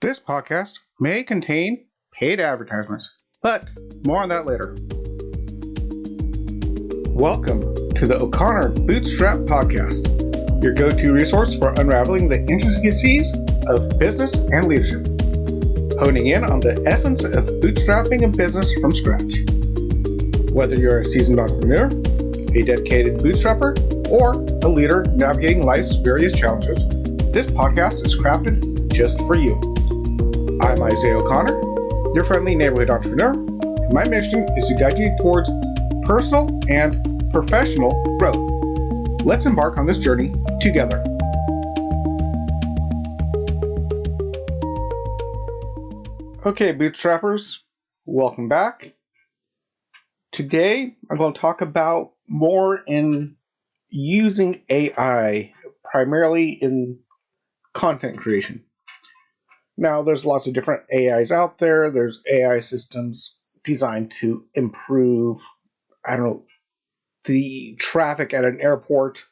This podcast may contain paid advertisements, but more on that later. Welcome to the O'Connor Bootstrap Podcast, your go-to resource for unraveling the intricacies of business and leadership, honing in on the essence of bootstrapping a business from scratch. Whether you're a seasoned entrepreneur, a dedicated bootstrapper, or a leader navigating life's various challenges, this podcast is crafted just for you. I'm Isaiah O'Connor, your friendly neighborhood entrepreneur, and my mission is to guide you towards personal and professional growth. Let's embark on this journey together. Okay, bootstrappers, welcome back. Today, I'm going to talk about more in using AI, primarily in content creation. Now, there's lots of different AIs out there. There's AI systems designed to improve, the traffic at an airport,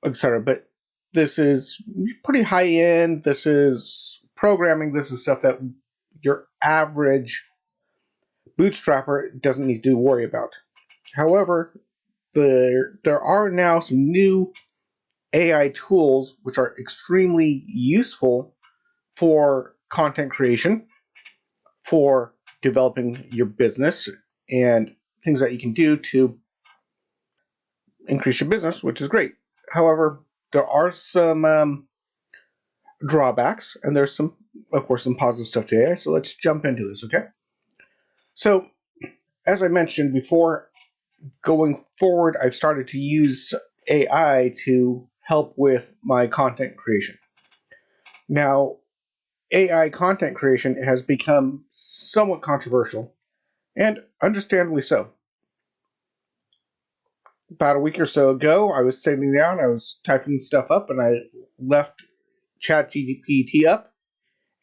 etc. But this is pretty high end. This is programming. This is stuff that your average bootstrapper doesn't need to worry about. However, there are now some new AI tools which are extremely useful for content creation, for developing your business, and things that you can do to increase your business, which is great. However, there are some drawbacks, and there's some positive stuff to AI. So let's jump into this, okay? So, as I mentioned before, going forward, I've started to use AI to help with my content creation. Now, AI content creation has become somewhat controversial, and understandably so. About a week or so ago, I was sitting down, I was typing stuff up, and I left ChatGPT up,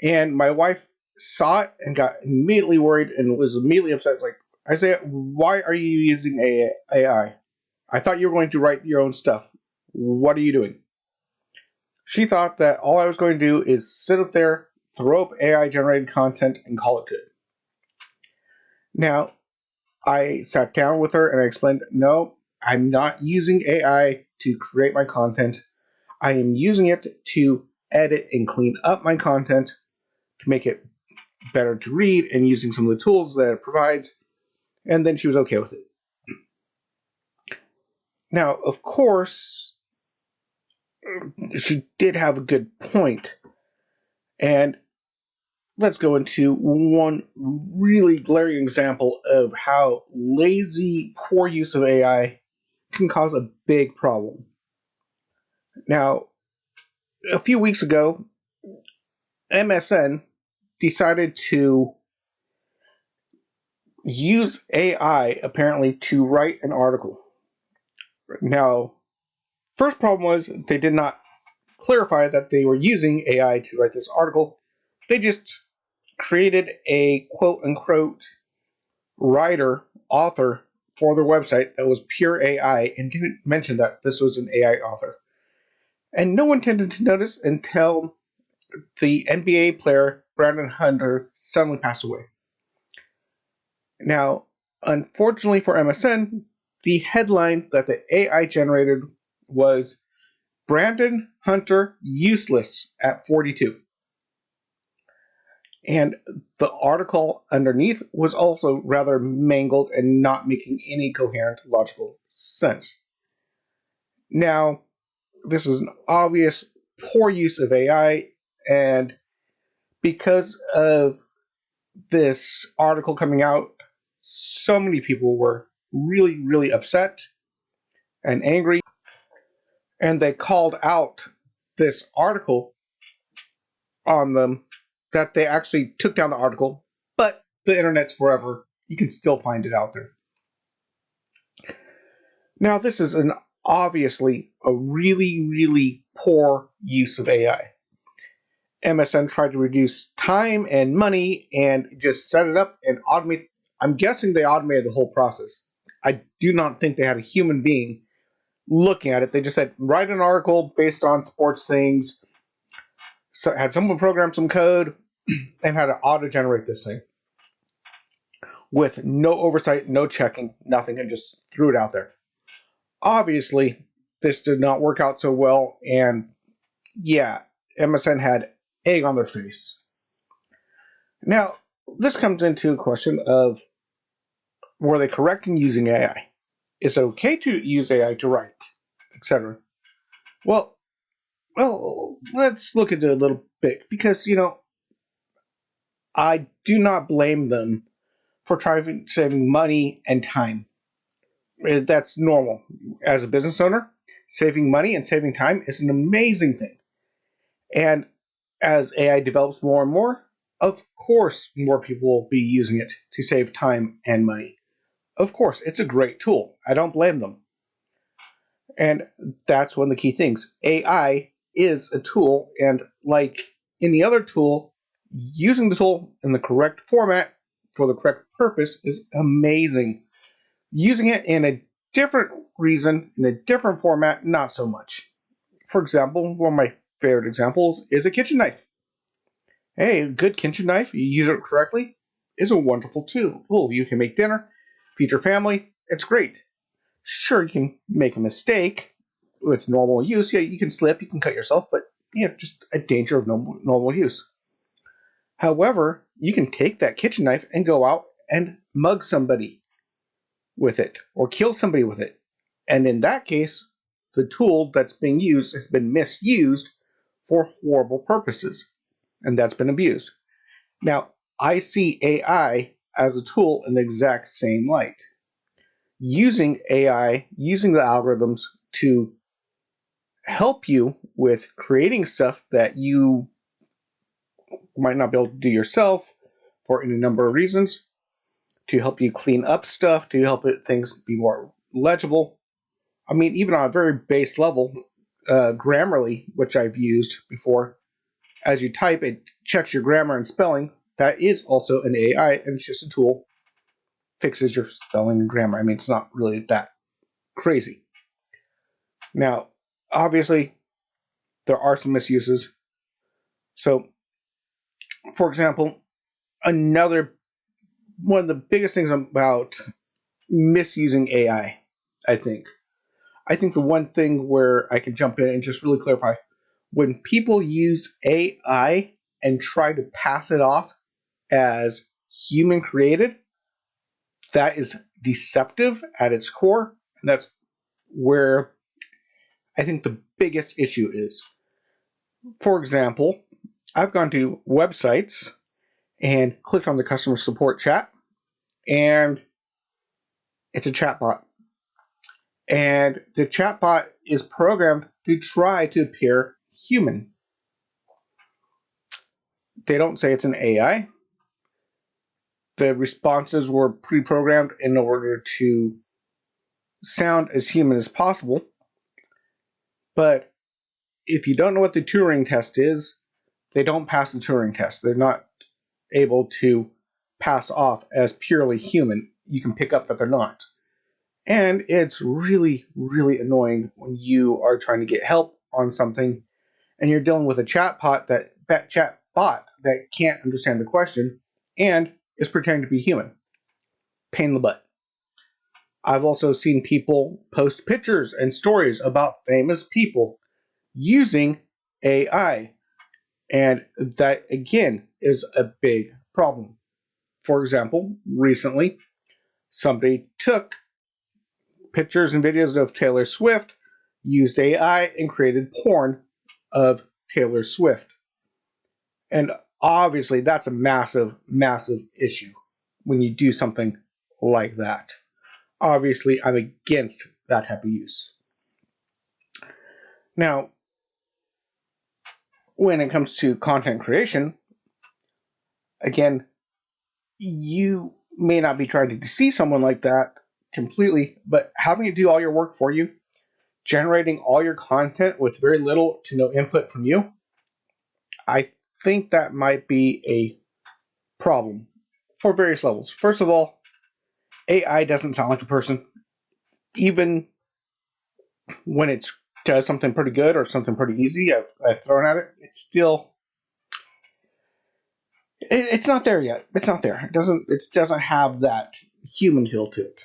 and my wife saw it and got immediately worried and was immediately upset. Like, Isaiah, why are you using AI? I thought you were going to write your own stuff. What are you doing? She thought that all I was going to do is sit up there, throw up AI-generated content, and call it good. Now, I sat down with her and I explained, no, I'm not using AI to create my content. I am using it to edit and clean up my content, to make it better to read, and using some of the tools that it provides. And then she was okay with it. Now, of course, she did have a good point. And let's go into one really glaring example of how lazy, poor use of AI can cause a big problem. Now, a few weeks ago, MSN decided to use AI, apparently, to write an article. Now, first problem was they did not clarify that they were using AI to write this article. They just created a quote-unquote author for their website that was pure AI and didn't mention that this was an AI author. And no one tended to notice until the NBA player Brandon Hunter suddenly passed away. Now, unfortunately for MSN, the headline that the AI generated was Brandon Hunter useless at 42. And the article underneath was also rather mangled and not making any coherent logical sense. Now, this is an obvious poor use of AI, and because of this article coming out, so many people were really, really upset and angry, and they called out this article on them, that they actually took down the article, but the internet's forever. You can still find it out there. Now, this is obviously a really, really poor use of AI. MSN tried to reduce time and money and just set it up and automate. I'm guessing they automated the whole process. I do not think they had a human being looking at it. They just said, write an article based on sports things, So had someone program some code and had to auto-generate this thing with no oversight, no checking, nothing, and just threw it out there. Obviously, this did not work out so well, and yeah, MSN had egg on their face. Now, this comes into a question of, were they correct in using AI? Is it okay to use AI to write, etc.? Well, let's look at it a little bit, because, I do not blame them for saving money and time. That's normal. As a business owner, saving money and saving time is an amazing thing. And as AI develops more and more, of course, more people will be using it to save time and money. Of course, it's a great tool. I don't blame them. And that's one of the key things. AI is a tool, and like any other tool, using the tool in the correct format for the correct purpose is amazing. Using it in a different reason, in a different format, not so much. For example, one of my favorite examples is a kitchen knife. Hey, a good kitchen knife, you use it correctly, is a wonderful tool. You can make dinner, feed your family, it's great. Sure, you can make a mistake with normal use. Yeah, you can slip, you can cut yourself, but just a danger of normal use. However, you can take that kitchen knife and go out and mug somebody with it, or kill somebody with it. And in that case, the tool that's being used has been misused for horrible purposes, and that's been abused. Now, I see AI as a tool in the exact same light. Using AI, using the algorithms to help you with creating stuff that you might not be able to do yourself for any number of reasons, to help you clean up stuff, to help things be more legible. I mean, even on a very base level, Grammarly, which I've used before, as you type, it checks your grammar and spelling. That is also an AI, and it's just a tool. Fixes your spelling and grammar. I mean, it's not really that crazy. Now, obviously, there are some misuses. So, for example, one of the biggest things about misusing AI, I think the one thing where I can jump in and just really clarify, when people use AI and try to pass it off as human created, that is deceptive at its core, and that's where I think the biggest issue is. For example, I've gone to websites and clicked on the customer support chat, and it's a chatbot. And the chatbot is programmed to try to appear human. They don't say it's an AI. The responses were pre-programmed in order to sound as human as possible. But if you don't know what the Turing test is, they don't pass the Turing test. They're not able to pass off as purely human. You can pick up that they're not. And it's really, really annoying when you are trying to get help on something and you're dealing with a chatbot that can't understand the question and is pretending to be human. Pain in the butt. I've also seen people post pictures and stories about famous people using AI. And that, again, is a big problem. For example, recently, somebody took pictures and videos of Taylor Swift, used AI, and created porn of Taylor Swift. And obviously, that's a massive, massive issue when you do something like that. Obviously, I'm against that type of use. Now, when it comes to content creation, again, you may not be trying to deceive someone like that completely, but having it do all your work for you, generating all your content with very little to no input from you, I think that might be a problem for various levels. First of all, AI doesn't sound like a person. Even when it does something pretty good or something pretty easy I've thrown at it, it still It's not there yet. It's not there. It doesn't have that human feel to it.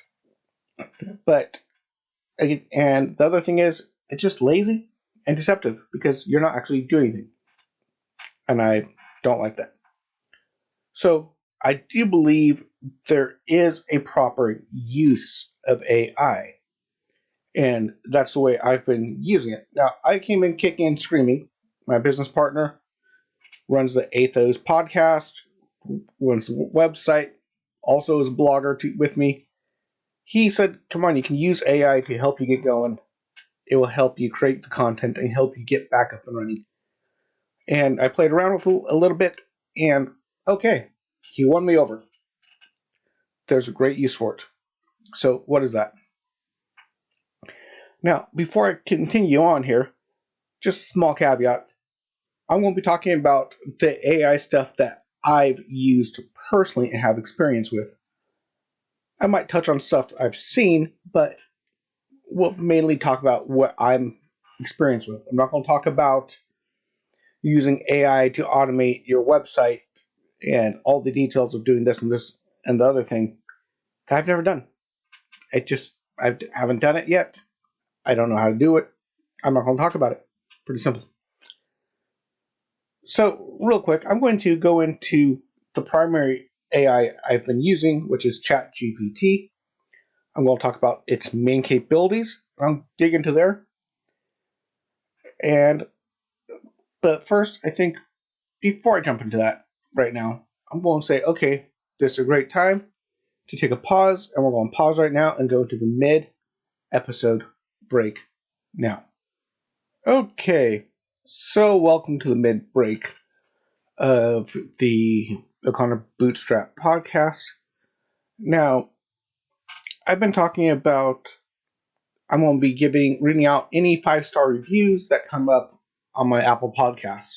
But and the other thing is, it's just lazy and deceptive because you're not actually doing anything, and I don't like that. So I do believe there is a proper use of AI, and that's the way I've been using it. Now I came in kicking and screaming. My business partner runs the Athos podcast, runs the website, also is a blogger with me. He said, come on, you can use AI to help you get going. It will help you create the content and help you get back up and running. And I played around with it a little bit, and okay, he won me over. There's a great use for it. So what is that? Now, before I continue on here, just a small caveat. I'm going to be talking about the AI stuff that I've used personally and have experience with. I might touch on stuff I've seen, but we'll mainly talk about what I'm experienced with. I'm not going to talk about using AI to automate your website and all the details of doing this and the other thing. I've never done. I haven't done it yet. I don't know how to do it. I'm not going to talk about it. Pretty simple. So, real quick, I'm going to go into the primary AI I've been using, which is ChatGPT. I'm going to talk about its main capabilities. I'll dig into there. But first, I think before I jump into that right now, I'm going to say, okay, this is a great time to take a pause, and we're going to pause right now and go to the mid-episode break now. Okay, so welcome to the mid-break of the O'Connor Bootstrap Podcast. Now, I've been talking about I'm going to be reading out any 5-star reviews that come up on my Apple Podcast.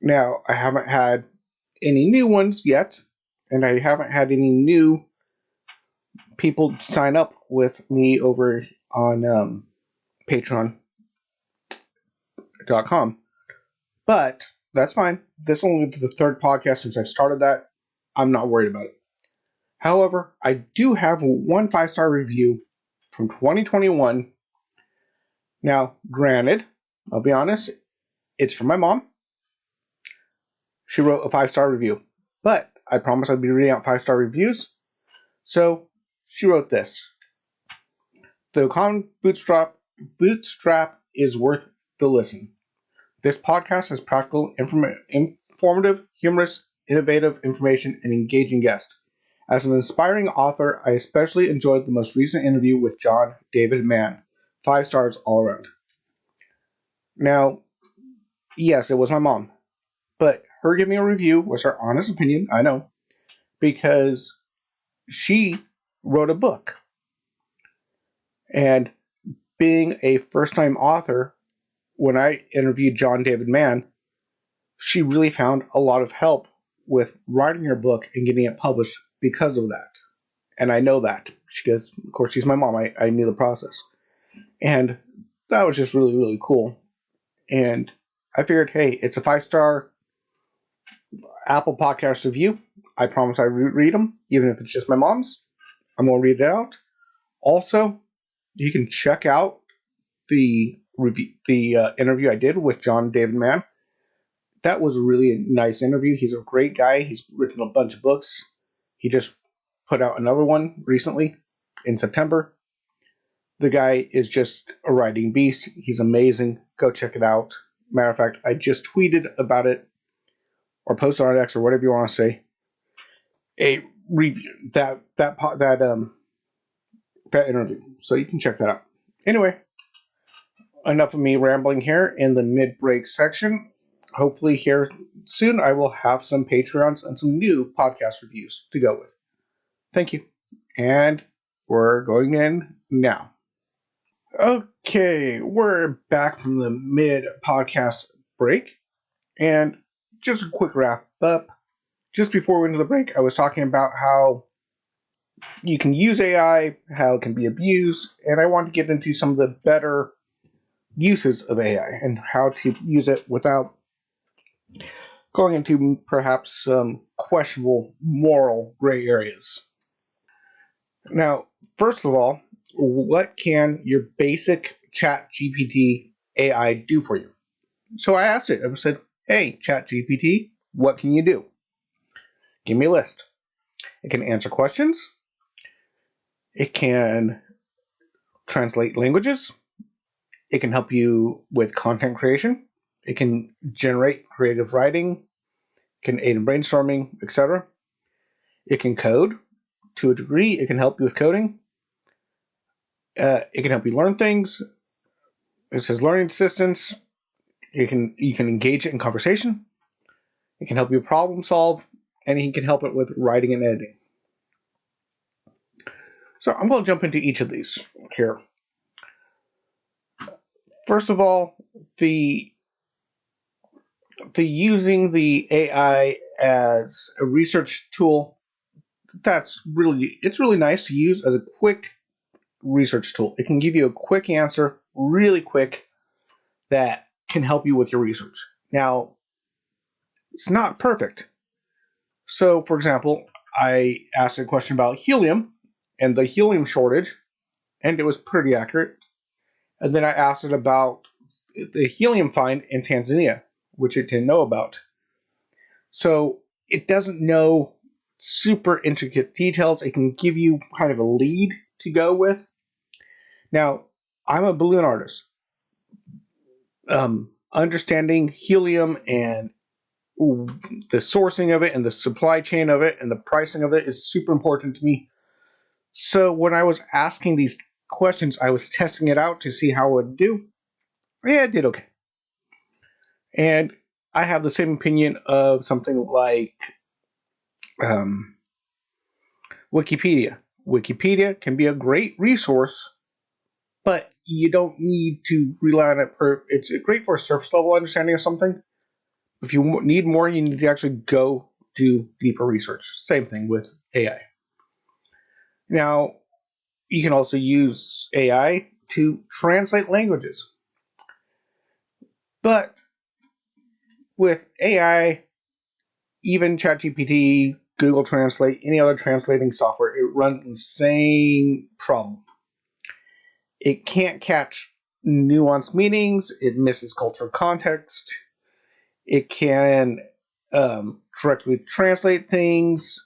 Now, I haven't had any new ones yet, and I haven't had any new people sign up with me over on Patreon.com. But that's fine. This only is the 3rd podcast since I've started that. I'm not worried about it. However, I do have one 5-star review from 2021. Now, granted, I'll be honest, it's from my mom. She wrote a 5-star review. But I promised I'd be reading out 5-star reviews. So, she wrote this. The O'Connor Bootstrap is worth the listen. This podcast has practical, informative, humorous, innovative information, and engaging guests. As an inspiring author, I especially enjoyed the most recent interview with John David Mann. 5 stars all around. Now, yes, it was my mom. But her giving a review was her honest opinion, I know, because she wrote a book. And being a first-time author, when I interviewed John David Mann, she really found a lot of help with writing her book and getting it published because of that. And I know that. Of course, she's my mom. I knew the process. And that was just really, really cool. And I figured, hey, it's a 5-star Apple Podcast review. I promise I read them, even if it's just my mom's. I'm going to read it out. Also, you can check out the interview I did with John David Mann. That was a really nice interview. He's a great guy. He's written a bunch of books. He just put out another one recently in September. The guy is just a writing beast. He's amazing. Go check it out. Matter of fact, I just tweeted about it or posted on X or whatever you want to say. A review that interview. So you can check that out. Anyway, enough of me rambling here in the mid-break section. Hopefully here soon I will have some Patreons and some new podcast reviews to go with. Thank you. And we're going in now. Okay, we're back from the mid-podcast break. And just a quick wrap up. Just before we went to the break, I was talking about how you can use AI, how it can be abused, and I want to get into some of the better uses of AI and how to use it without going into perhaps some questionable moral gray areas. Now, first of all, what can your basic Chat GPT AI do for you? So I asked it. I said, hey, Chat GPT, what can you do? Give me a list. It can answer questions. It can translate languages. It can help you with content creation. It can generate creative writing, can aid in brainstorming, etc. It can code to a degree. It can help you with coding. It can help you learn things. It says learning assistance. You can engage it in conversation. It can help you problem solve, and it can help it with writing and editing. So I'm going to jump into each of these here. First of all, the using the AI as a research tool, it's really nice to use as a quick research tool. It can give you a quick answer, really quick, that can help you with your research. Now, it's not perfect. So, for example, I asked a question about helium and the helium shortage, and it was pretty accurate. And then I asked it about the helium find in Tanzania, which it didn't know about. So it doesn't know super intricate details. It can give you kind of a lead to go with. Now, I'm a balloon artist. Understanding helium and the sourcing of it and the supply chain of it and the pricing of it is super important to me. So when I was asking these questions, I was testing it out to see how it would do. Yeah, it did okay. And I have the same opinion of something like Wikipedia. Wikipedia can be a great resource, but you don't need to rely on it. It's great for a surface level understanding of something. If you need more, you need to actually go do deeper research. Same thing with AI. Now, you can also use AI to translate languages. But with AI, even ChatGPT, Google Translate, any other translating software, it runs the same problem. It can't catch nuanced meanings. It misses cultural context. It can directly translate things.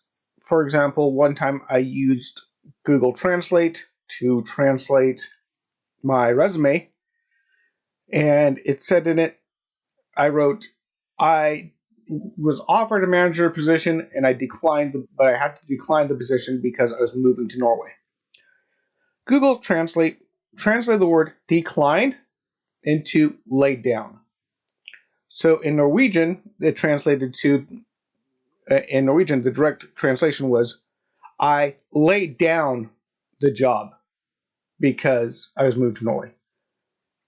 For example, one time I used Google Translate to translate my resume, and it said in it, I wrote, I was offered a manager position and I declined, but I had to decline the position because I was moving to Norway. Google translated the word declined into laid down. So in Norwegian, it translated to, in Norwegian, the direct translation was, I laid down the job because I was moved to Norway.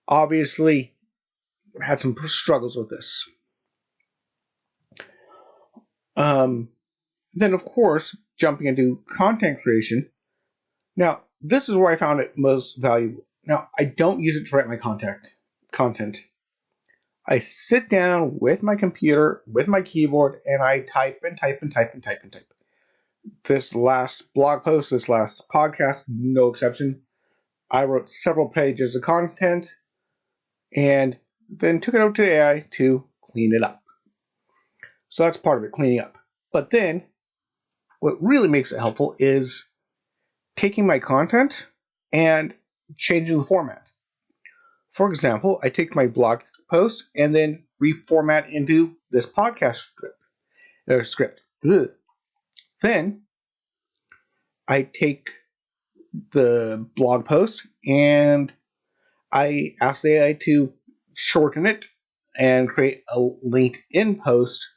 Obviously, had some struggles with this. Then, of course, jumping into content creation. Now, this is where I found it most valuable. Now, I don't use it to write my content. I sit down with my computer, with my keyboard, and I type and type and type and type and type. This last blog post, this last podcast, no exception. I wrote several pages of content and then took it over to AI to clean it up. So that's part of it, cleaning up. But then, what really makes it helpful is taking my content and changing the format. For example, I take my blog post and then reformat into this podcast script. Ugh. Then I take the blog post and I ask the AI to shorten it and create a LinkedIn post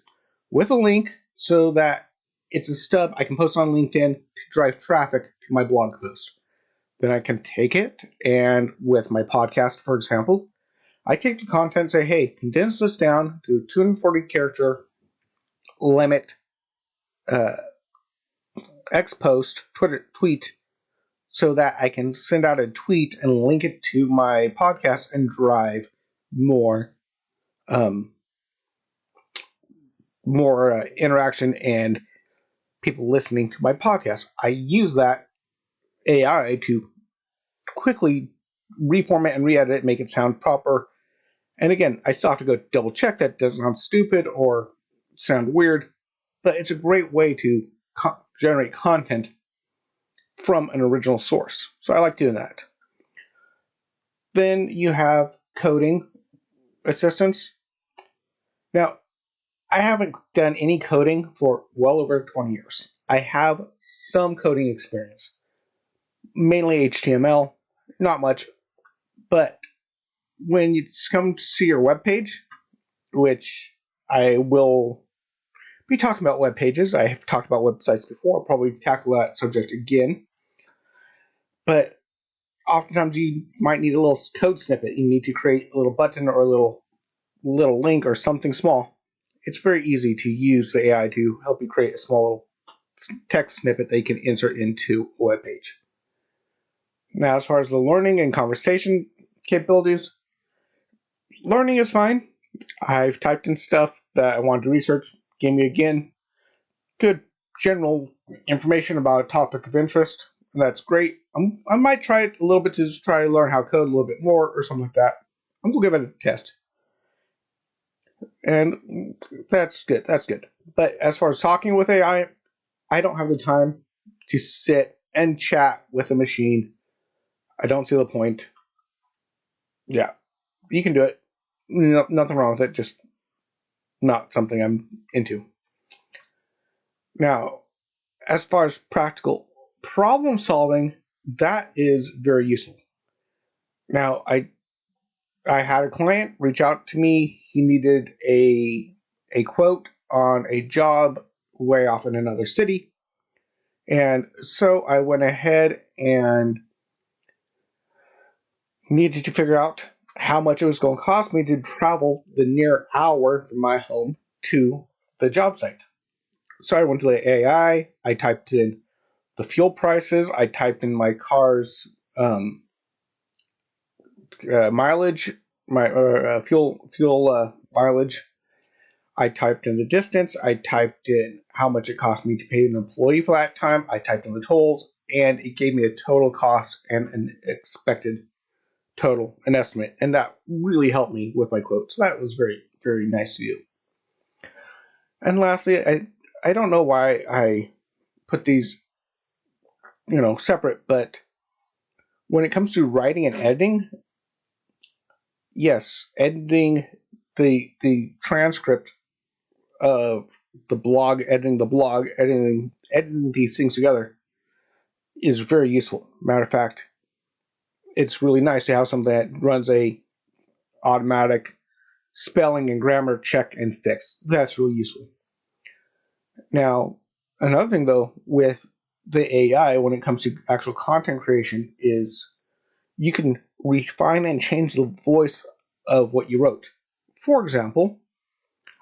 with a link so that it's a stub I can post on LinkedIn to drive traffic to my blog post. Then I can take it and with my podcast, for example, I take the content and say, hey, condense this down to 240 character limit X post, tweet, so that I can send out a tweet and link it to my podcast and drive more more interaction and people listening to my podcast. I use that AI to quickly reformat and re-edit it, make it sound proper. And again, I still have to go double check that it doesn't sound stupid or sound weird, but it's a great way to generate content from an original source. So I like doing that. Then you have coding assistance. Now, I haven't done any coding for well over 20 years. I have some coding experience, mainly HTML, not much, but when you come to see your web page, which I will be talking about web pages. I have talked about websites before. I'll probably tackle that subject again. But oftentimes you might need a little code snippet. You need to create a little button or a little link or something small. It's very easy to use the AI to help you create a small text snippet that you can insert into a web page. Now, as far as the learning and conversation capabilities, learning is fine. I've typed in stuff that I wanted to research, gave me again good general information about a topic of interest, and that's great. I might try it a little bit to just try to learn how to code a little bit more or something like that. I'm going to give it a test. And that's good. That's good. But as far as talking with AI, I don't have the time to sit and chat with a machine. I don't see the point. Yeah, you can do it. No, nothing wrong with it. Just not something I'm into. Now, as far as practical problem solving, that is very useful. Now, I had a client reach out to me. He needed a quote on a job way off in another city. And so I went ahead and needed to figure out how much it was going to cost me to travel the near hour from my home to the job site. So I went to the AI. I typed in the fuel prices. I typed in my car's mileage, my fuel mileage. I typed in the distance. I typed in how much it cost me to pay an employee for that time. I typed in the tolls, and it gave me a total cost and an expected total, an estimate, and that really helped me with my quote. So that was very, very nice to do. And lastly, I don't know why I put these, separate, but when it comes to writing and editing, yes, editing the transcript of the blog, editing these things together is very useful. Matter of fact, it's really nice to have something that runs a automatic spelling and grammar check and fix. That's really useful. Now, another thing though with the AI when it comes to actual content creation is you can refine and change the voice of what you wrote. For example,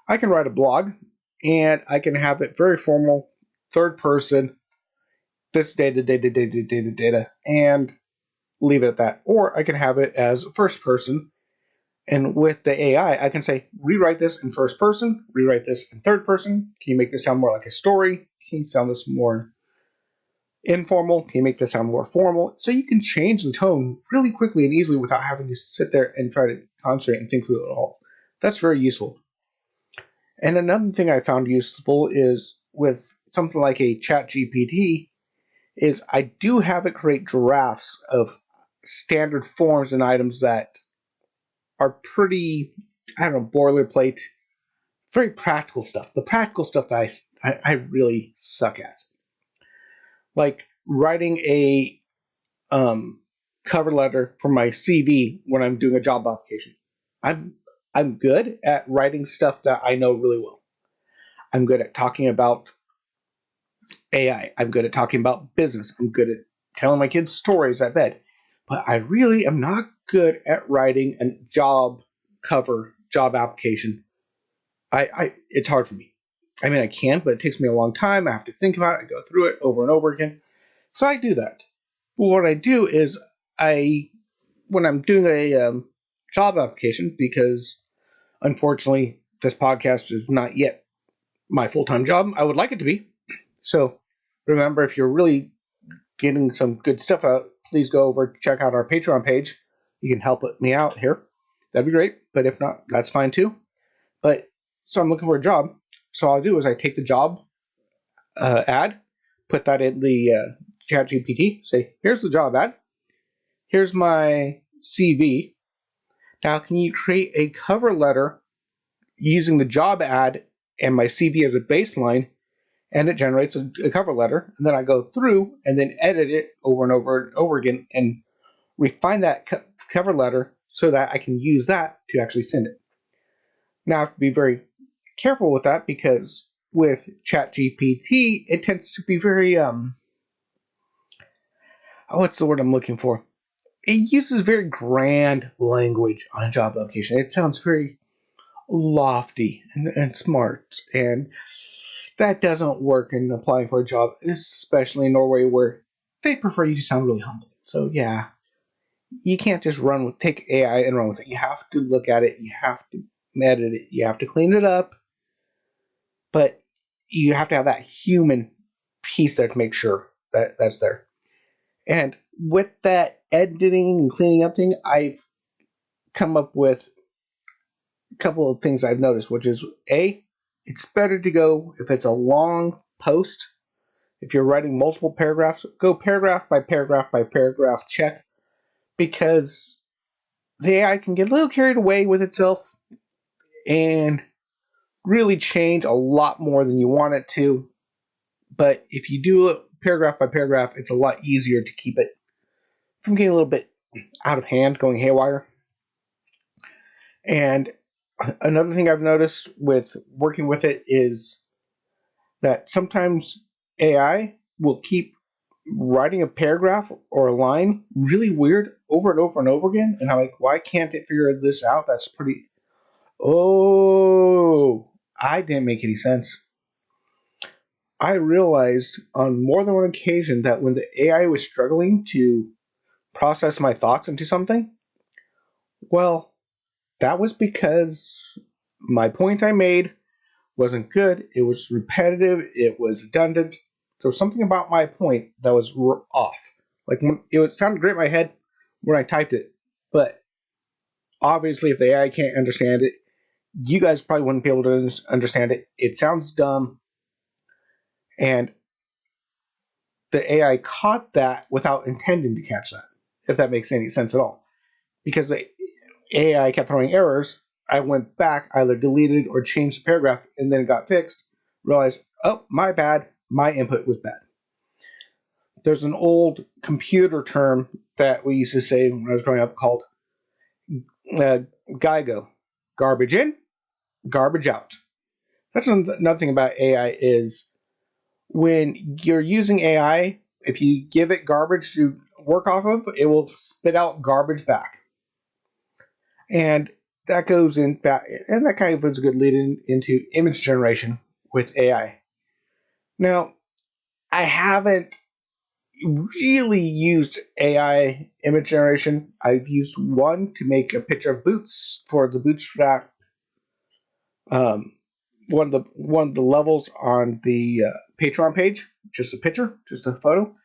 I can write a blog and I can have it very formal, third person, this data, and leave it at that. Or I can have it as first person, and with the AI, I can say, rewrite this in first person, rewrite this in third person. Can you make this sound more like a story? Can you sound this more informal? Can you make this sound more formal? So you can change the tone really quickly and easily without having to sit there and try to concentrate and think through it all. That's very useful. And another thing I found useful is with something like a chat GPT is I do have it create drafts of standard forms and items that are pretty, boilerplate, very practical stuff. The practical stuff that I really suck at. Like writing a cover letter for my CV when I'm doing a job application. I'm good at writing stuff that I know really well. I'm good at talking about AI. I'm good at talking about business. I'm good at telling my kids stories at bed. But I really am not good at writing a job application. It's hard for me. I mean, I can, but it takes me a long time. I have to think about it. I go through it over and over again. So I do that. But what I do is when I'm doing a job application, because unfortunately this podcast is not yet my full-time job. I would like it to be. So remember, if you're really getting some good stuff out, please go over, check out our Patreon page. You can help me out here. That'd be great. But if not, that's fine too. But so I'm looking for a job. So all I do is I take the job ad, put that in the chat GPT, say, here's the job ad. Here's my CV. Now, can you create a cover letter using the job ad and my CV as a baseline? And it generates a cover letter. And then I go through and then edit it over and over and over again and refine that cover letter so that I can use that to actually send it. Now, I have to be very careful with that because with ChatGPT, it tends to be very, what's the word I'm looking for? It uses very grand language on a job application. It sounds very lofty and smart, and that doesn't work in applying for a job, especially in Norway where they prefer you to sound really humble. So yeah, you can't just take AI and run with it. You have to look at it, you have to edit it, you have to clean it up, but you have to have that human piece there to make sure that that's there. And with that editing and cleaning up thing, I've come up with a couple of things I've noticed, which is it's better to go, if it's a long post, if you're writing multiple paragraphs, go paragraph by paragraph by paragraph check, because the AI can get a little carried away with itself and really change a lot more than you want it to. But if you do it paragraph by paragraph, it's a lot easier to keep it from getting a little bit out of hand, going haywire. And another thing I've noticed with working with it is that sometimes AI will keep writing a paragraph or a line really weird over and over and over again. And I'm like, why can't it figure this out? That's pretty. Oh, I didn't make any sense. I realized on more than one occasion that when the AI was struggling to process my thoughts into something, well, that was because my point I made wasn't good. It was repetitive. It was redundant. There was something about my point that was off. Like it sounded great in my head when I typed it, but obviously, if the AI can't understand it, you guys probably wouldn't be able to understand it. It sounds dumb, and the AI caught that without intending to catch that, if that makes any sense at all. Because the AI kept throwing errors, I went back, either deleted or changed the paragraph, and then it got fixed. Realized, oh, my bad, my input was bad. There's an old computer term that we used to say when I was growing up called GIGO. Garbage in, garbage out. That's another thing about AI is when you're using AI, if you give it garbage to work off of, it will spit out garbage back. And that goes in back, and that kind of is a good lead into image generation with AI. Now, I haven't really used AI image generation. I've used one to make a picture of boots for the Bootstrap. One of the levels on the Patreon page, just a picture, just a photo,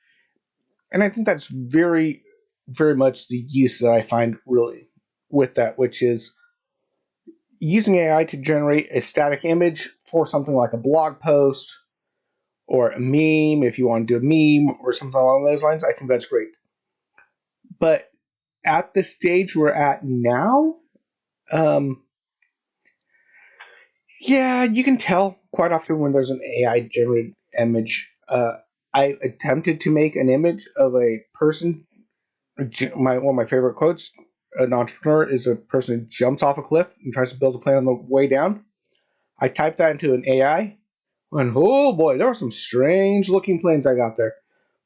and I think that's very, very much the use that I find really with that, which is using AI to generate a static image for something like a blog post or a meme, if you want to do a meme or something along those lines. I think that's great. But at the stage we're at now, yeah, you can tell quite often when there's an AI generated image. I attempted to make an image of a person. One of my favorite quotes: "An entrepreneur is a person who jumps off a cliff and tries to build a plane on the way down." I typed that into an AI, and oh boy, there were some strange looking planes I got there.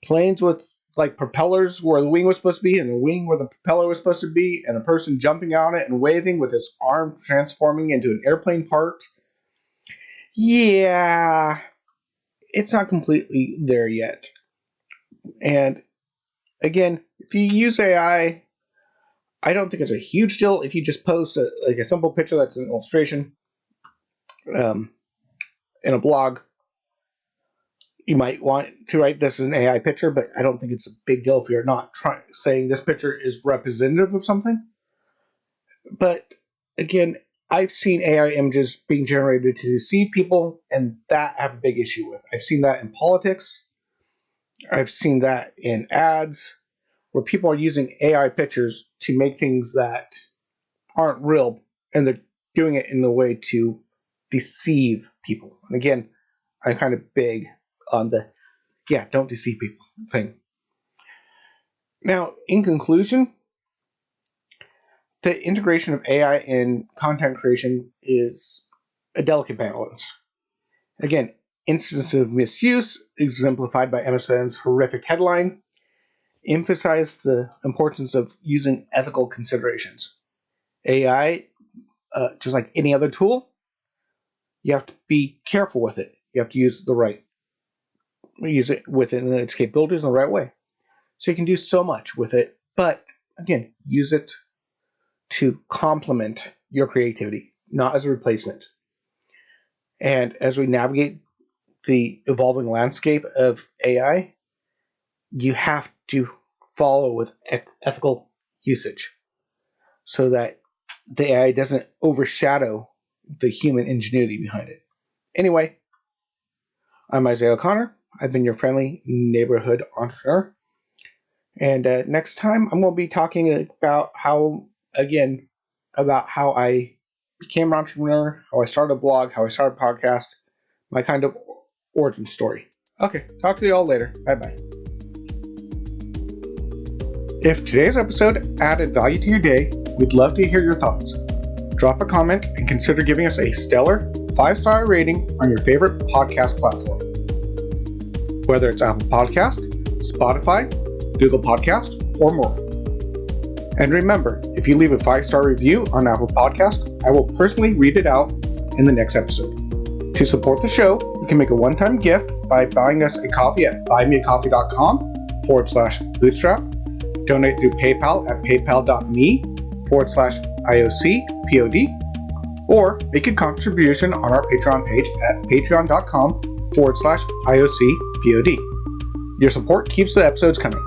Planes with like propellers where the wing was supposed to be, and the wing where the propeller was supposed to be, and a person jumping on it and waving with his arm transforming into an airplane part. Yeah, it's not completely there yet. And again, if you use AI, I don't think it's a huge deal if you just post a simple picture that's an illustration. in a blog, you might want to write this as an AI picture, but I don't think it's a big deal if you're not saying this picture is representative of something. But again, I've seen AI images being generated to deceive people, and that I have a big issue with. I've seen that in politics. I've seen that in ads, where people are using AI pictures to make things that aren't real, and they're doing it in a way to deceive people. And again, I'm kind of big on the, don't deceive people thing. Now, in conclusion, the integration of AI in content creation is a delicate balance. Again, instances of misuse, exemplified by MSN's horrific headline, emphasize the importance of using ethical considerations. AI, just like any other tool, you have to be careful with it. You have to use it within its capabilities in the right way. So you can do so much with it, but again, use it to complement your creativity, not as a replacement. And as we navigate the evolving landscape of AI, you have to follow with ethical usage so that the AI doesn't overshadow the human ingenuity behind it. Anyway, I'm Isaiah O'Connor. I've been your friendly neighborhood entrepreneur. And next time, I'm going to be talking about how I became an entrepreneur, how I started a blog, how I started a podcast, my kind of origin story. Okay, talk to you all later. Bye-bye. If today's episode added value to your day, we'd love to hear your thoughts. Drop a comment and consider giving us a stellar 5-star rating on your favorite podcast platform. Whether it's Apple Podcast, Spotify, Google Podcast, or more. And remember, if you leave a 5-star review on Apple Podcast, I will personally read it out in the next episode. To support the show, you can make a one-time gift by buying us a coffee at buymeacoffee.com/bootstrap, donate through PayPal at paypal.me/IOCPOD, or make a contribution on our Patreon page at patreon.com/IOCPOD. Your support keeps the episodes coming.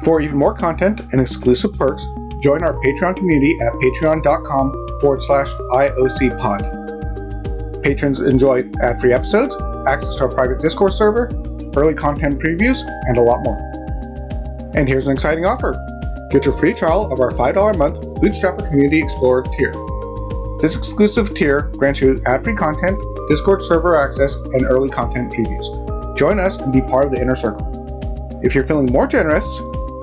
For even more content and exclusive perks, join our Patreon community at patreon.com/IOCPod. Patrons enjoy ad-free episodes, access to our private Discord server, early content previews, and a lot more. And here's an exciting offer. Get your free trial of our $5 a month Bootstrapper Community Explorer tier. This exclusive tier grants you ad-free content, Discord server access, and early content previews. Join us and be part of the inner circle. If you're feeling more generous,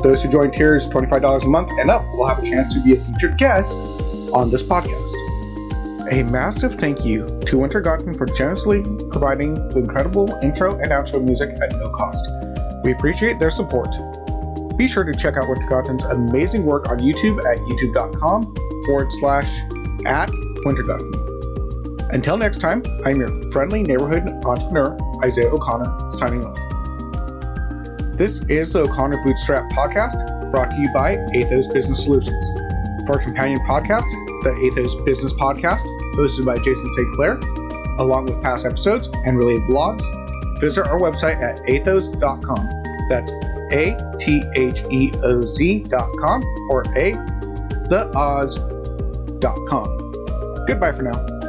those who join tiers $25 a month and up will have a chance to be a featured guest on this podcast. A massive thank you to Wintergotten for generously providing the incredible intro and outro music at no cost. We appreciate their support. Be sure to check out Wintergotten's amazing work on YouTube at youtube.com/@Wintergotten. Until next time, I'm your friendly neighborhood entrepreneur, Isaiah O'Connor, signing off. This is the O'Connor Bootstrap Podcast, brought to you by Athos Business Solutions. For our companion podcast, the Athos Business Podcast, hosted by Jason St. Clair, along with past episodes and related blogs, visit our website at athos.com. That's ATHEOZ.com or theoz.com. Goodbye for now.